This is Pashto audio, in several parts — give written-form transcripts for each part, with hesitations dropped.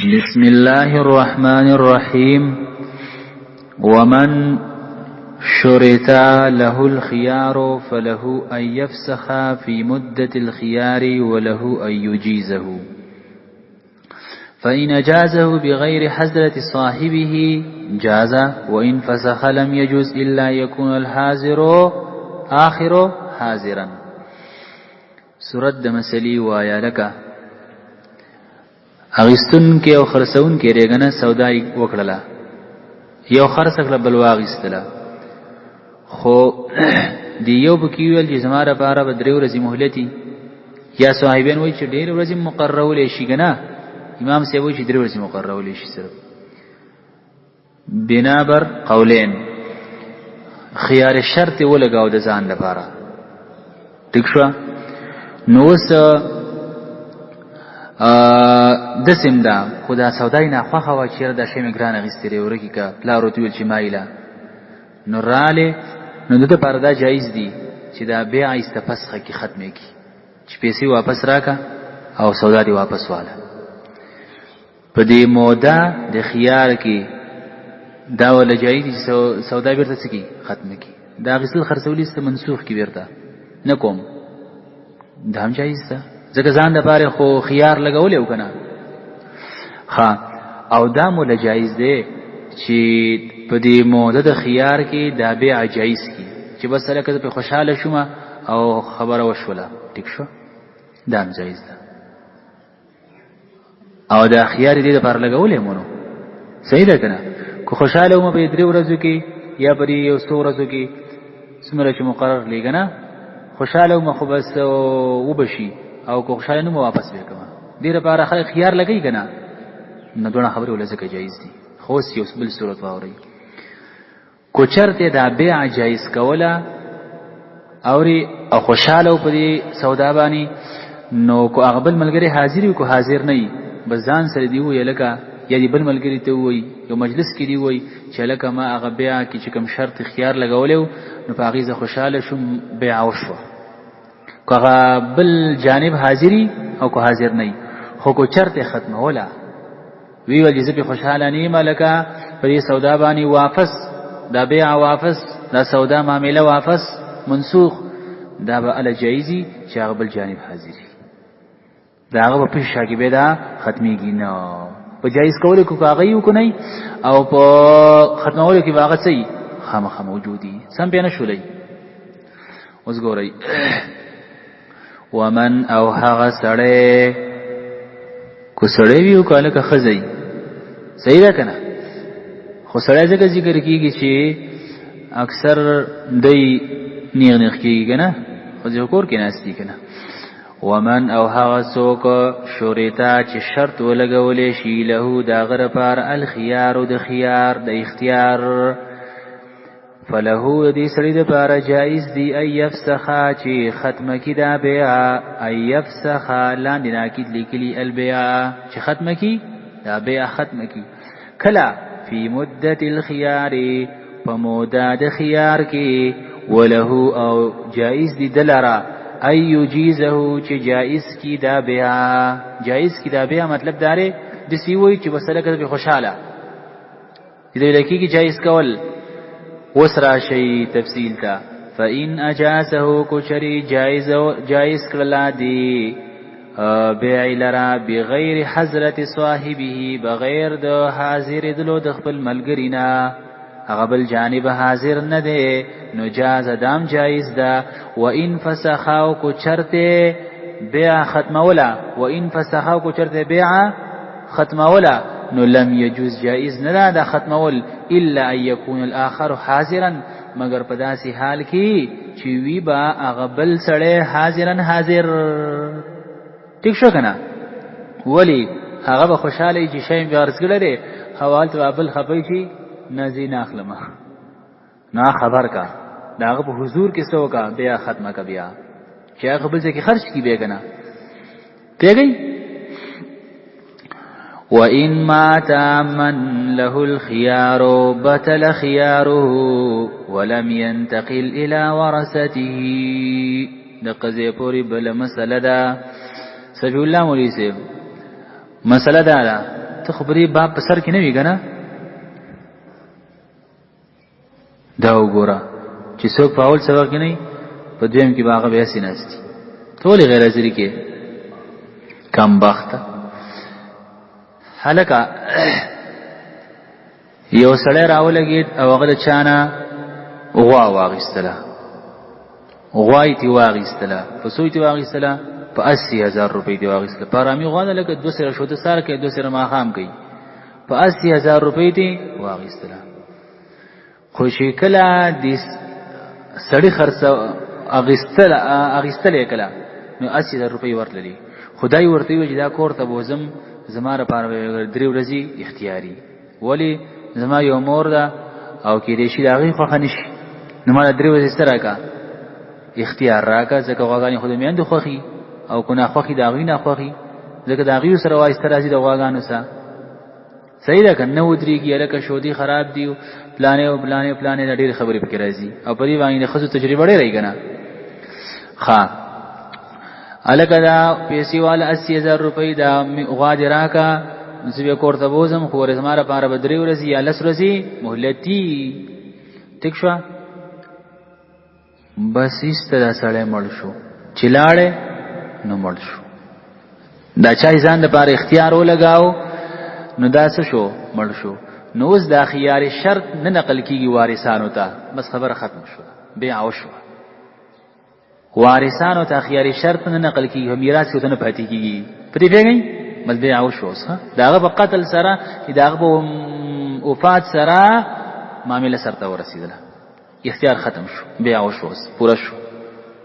بسم الله الرحمن الرحيم. ومن شرط له الخيار فله أن يفسخ في مدة الخيار وله أن يجيزه، فإن جازه بغير حضرة صاحبه جاز، وإن فسخ لم يجوز إلا يكون الحاضر آخر حاضرا. سورة دمسلی وایا لکا اغیستون کې او خرسون کې ریګنه سودای وکړه، یو خرڅکله بل واغستله، خو دی یو بکیول چې زماره لپاره به درې ورځې مهلتي، یا صاحبین وایي چې ډېر ورځې مقررول شي کنه، امام سی وایي چې درې ورځې مقررول شي. صرف بنا بر قولین خيار شرط ولګاو د ځان لپاره، ټیک شو. نو دسم دا خدا سودای نه خوخه وا چیرې د شی مګران غستری ورکی کا پلارو تول چې مایلا نو رااله نو دته پردا جایز دی چې دا بیع استفسخه کی ختمه کی، چې پیسې واپس راکا او سودا دی واپس واله. په دې موده د خيار کې دا ول جایز دی سودا بیرته سکی ختمه کی، دا غسل خرڅولی ست منسوخ کی بیرته نکوم، دا هم جایز ده ځکه ځان د پاره خو خيار لګولې وکنه. ها او دا مول جایز دی چې په دې موده د خيار کې دا بیع جایز کی، چې بس سره کده په خوشاله شوم او خبره وشوله، ټیک شو، دا هم جایز ده. او دا خيار دې د پاره لګولې مونږ صحیح ده کنه. کو خوشاله وم په درې ورځو کې یا په یو څو ورځو کې سمره چې مقرر لګنه خوشاله وم، خو بس وبشي او کو خوشاله نو واپس وکم، دې لپاره خلک خيار لګي کنه، نو دونه خبره ولزکه جایز دي. خو یو بل صورت واوري کو چرته دا بیع جایز کوله اوري او خوشاله په دې سودا باندې، نو کو اغبل ملګری حاضر وي کو حاضر نه وي، بس ځان سره دی وی لکه یا دی بل ملګری ته وی یو مجلس کې دی وی چې لکه ما هغه بیع کې چې کوم شرط خيار لګولیو نو په هغه خوشاله شوم بیع وشو، کو بل جانب حاضری او کو حاضر نه، خو کو چرته ختمه ولا وی وجه زه په خوشاله نه ملکا په دې سودا باندې واپس دا بیع واپس دا سودا معاملې واپس منسوخ، دا به ال جایزي چې هغه بل جانب حاضری، دا هغه په شاګي به دا ختميږي نه. په جایز کول کو هغه یو کو نه او په ختمول کې واغ صحیح خامخ موجودي سم به نه شولې. اوس ګورئ ومن او هغه سړی کو سړی ویو کاله که خزی صحیح ده کنه، خو سړی ځکه ذکر کیږي چې اکثر دای نیغ نیغ کیږي کنه، خو ځکه کور کې ناشتي کنه. ومن او هغه څوک شریطا چې شرط ولګولې شي له دا غره پر الخيار د خيار د اختیار، فله دې سړي د پاره جائز دی ای یفسخا چې ختمه کی دا بیع، ای یفسخا لاندې ناکید لیکلی البیع چې ختمه کی دا بیع ختمه کی، کلا فی مدت الخيار په موده د خيار کې، وله او جائز دی دلرا ای یجیزه چې جائز کی دا بیع، جائز کی دا بیع مطلب داره د سی وای چې وسله کده خوشاله دې لکه کی جائز کول وسرا شی تفصیل تا. فإن اجازه کو چری جائز کړلا دی بیع لرا بغیر حضرت صاحبه، بغیر د حاضر دلو د خپل ملګرینا، هغه بل جانب حاضر نه دی، نو جاز دام جائز ده. وان فسخاو کو چرته بیع ختمولا، وان فسخاو کو چرته بیع ختمولا نو لم يجوز جائز نه ده ختمول، الا ان يكون الاخر حاضرا مگر په داسې حال کې چې وی با هغه بل سړی حاضرن حاضر، ټیک شو کنه. ولی هغه به خوشاله چې شی غرض کړي حوالت بل خبري شي نزی ناخلمه نا خبر کا داغه په حضور کې سو کا بیا ختمه کا بیا چې هغه بل ځکه خرج کی بیگنا پیږي. وَإِن مَاتَ مَنْ لَهُ الْخِيَارُ بَطَلَ خِيَارُهُ وَلَمْ يَنْتَقِلْ إِلَى وَرَثَتِهِ. د قضیه پوری بل مسله ده سبحان الله مولوی صاحب، مسله ده ته خبري باب په سر کې نه وی کنه دا وګوره چې څوک په اول سبق کې نه په دویم کې باغه بیا سیناستی ټول غیر حاضری کې کم بخت هلکه یو سړی راولګید او هغه چانه غوا واغستله غوای تی واغستله په سوی تی واغستله په 80000 روپۍ دی واغستله پارامی غوا نه لکه 200 شوته سار کې 200 ماخام کوي په 80000 روپۍ دی واغستله خوشی کلا د سړی خرڅ اغستله کلا نو 80000 روپۍ ورتللی خدای ورته وی چې دا کور ته بوزم زما لپاره درې ورځې اختیاري ولی زما یو مور ده او کې دې شي دا غي خو خنشي نو ما درې ورځې سره کا اختیار راکا ځکه غواګانی خود میاند خوخي او کنا خوخي دا غي نه خوخي ځکه دا غي سره وای سترازي د غواګانو سره صحیح ده کنه ودرېږي الکه شودي خراب دی پلانې د ډېر خبرې پکې راځي او په دې باندې خصو تجربه ډېر راځي ها الکه دا پیسې والا 80000 روپۍ دا غوا دې راکا زوی کوړه بوزم خو ورزماره پاره بدري ورسي یا لس ورسي مهلتي ټیک شو بس ایستره سړی مړ شو چلاړې نو مړ شو دا چا ځان د پاره اختیار ولګاو نو دا څه شو مړ شو نو اوس دا خيار شرط نه نقل کیږي وارثانو ته بس خبره ختم شو بیع او شو وارثانو ته خيار شرط نه نقل کیږي میراث ته نه پاتې کیږي پدې پیږي بس بیع او شو داغه په قتل سره داغه په وفات سره معاملې سره ورسیدله اختیار ختم شو بیع او شو پورا شو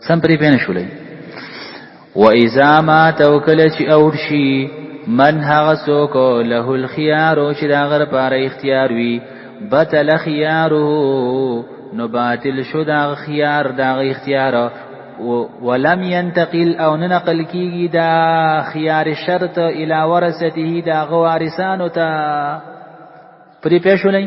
سم پرې پېنه شولې و اذا ما توکل چې اورشي من هغه څوک له الخيار چې دا غره پاره اختیار وي بتل خياره نو باطل شو دا خيار دا اختیار ولم ينتقل او نقل کیږي دا خيار شرط الى ورثته دا وارثانو ته پرې پېښولې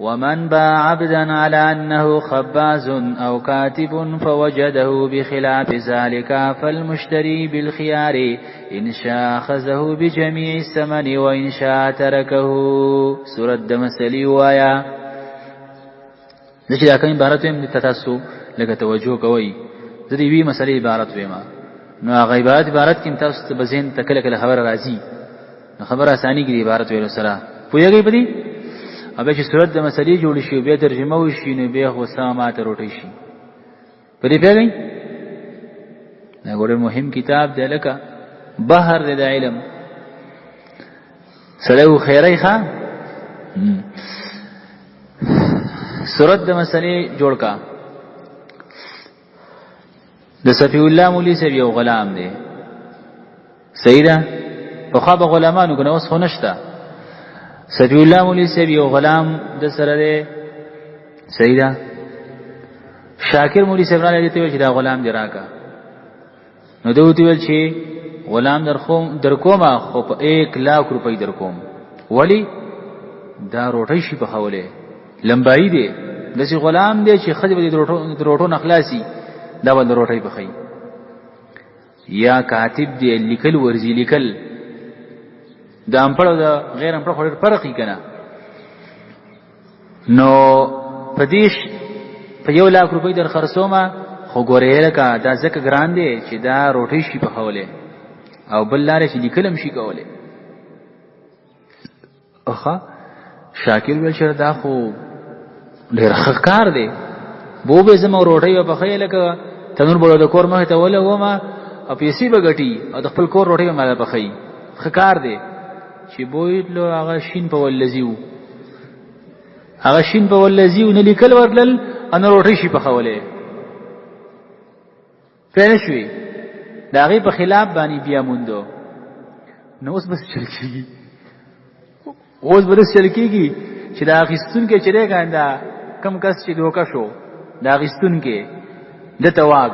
ومن باع عبدا على أنه خباز أو كاتب فوجده بخلاف ذلك فالمشتري بالخيار إن شاء أخذه بجميع الثمن وإن شاء تركه سورة دمسلي وآيا ذكي لكن عبارتهم لتتاسو لك توجه كوي ذي بي مسألة عبارت بما نو غيبات عبارت كم تاسو بزين تكلك الخبر رازي خبر آساني کی عبارت ویلو سره پوهیږئ پدې ابه چې صورت د مسلې جوړ شي بیا ترجمه وشي نو بیا غوسامات روټي شي پدې پیږئ دا ګوره مهم کتاب دی لکه بحر د علم سره خیرای ښا صورت د مسلې جوړ کا د صفی الله مولوی سے یو غلام دی سیدا په خاب غلامانو کنه اوس خنشتا صفی الله مولوی سے یو غلام د سره دی سیدا شاکر مولوی سے ورانه دیته چې دا غلام دی راکا نو دوی ویل چې غلام در کومه خو په 1,00,000 روپۍ در کوم ولی دا روټی شي په حواله لمبای دی دسی غلام دی چې خځه به روټو نخلاصي دا ول روټي بخي یا کاتب دی لیکل ورزي لیکل دا امپړو دا غیر امپړو خوري فرقي کنه نو پدیش په 1,00,000 روپۍ در خرڅومه خو ګورې لکه دا ځکه ګران دی چې دا روټي شي په حواله او بل لاره چې لیکلم شي کوله اخا شاکر ویل چې دا خو ډېر ښکار دی بو به زما روټي په خیله لکه تنور بوله د کور مخ ته ولا ومه او پیسې بغټي او د خپل کور روټي ماده په خی ښکار دی چې بوید له هغه شین په ولزیو هغه شین په ولزیو نه لیکل ورلل ان روټي شي په خوله پېښوي دا غي په خلاف باندې بیا موندو نو اوس بس چل کیږي اوس بس چل کیږي چې دا غستون کې چره ګاندا کم کس چې دوکا شو دا غستون کې د تواګ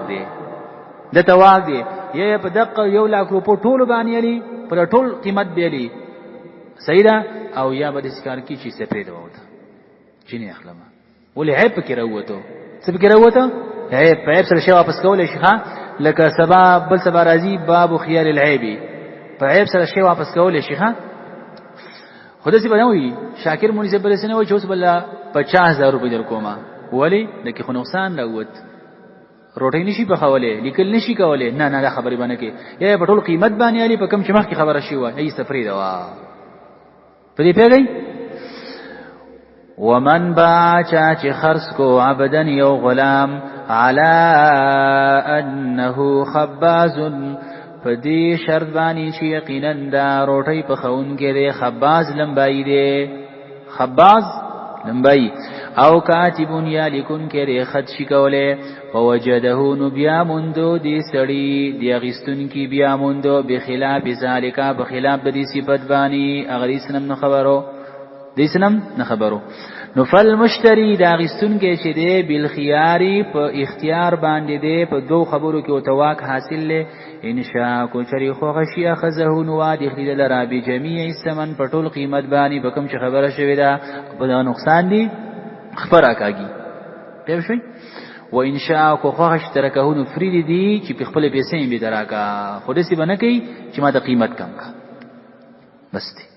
دی یا په دقه 1,00,000 روپو ټول باندې علي پر ټول قیمت بیلی صحیح ده او یا به اسکار کی چې سپید ووته چینه اخلمه ولې هي پکې راوته څه پکې راوته هي په سره شی واپس کولې شي ها لکه سبب بل سبب راځي باب خيار العيب په عيب سره شی واپس کولې شي ها خود سی بنوي شاکر مونږ سے برسنه و چې اوس بل 50000 روپے در کوما ولی دغه خو نقصان راوت روټی نشي بخوله لیکل نشي کوله نه دا خبرې باندې کې یا په ټول قیمت باندې علي په کم چې مخ کی خبره شي وای ای سفری دا په دې پیږي ومن باع چې خرص کو عبدا یو غلام على انه خباز پدې شرط باندې چې یقینا دا روټي په خون کې دی خباز لمبای دی خباز لمبای او کاتبون یا لیکون کې دی خط شي کوله فوجده نبیا مندو دی سړی دی غستون کې بیا مندو بخلاف ذالک بخلاف د دې صفت باندې اغری سنم خبرو دې سنم نه خبرو نو فل مشتری دا غستون کې چې دی بالخياري په اختیار باندې دی په دو خبرو کې او تواک حاصل له انشاء کو چری خو غشی اخذه نو وادي خلل را بجميع الثمن په ټول قیمت باندې بکم چې خبره شوی دا په نقصان دی خبره کاږي پېښ شوی و انشاء کو خو غش ترکه نو فرید دی چې په خپل پیسې به دراکا خو دې سی بنه کوي چې ما د قیمت کم کا بس دی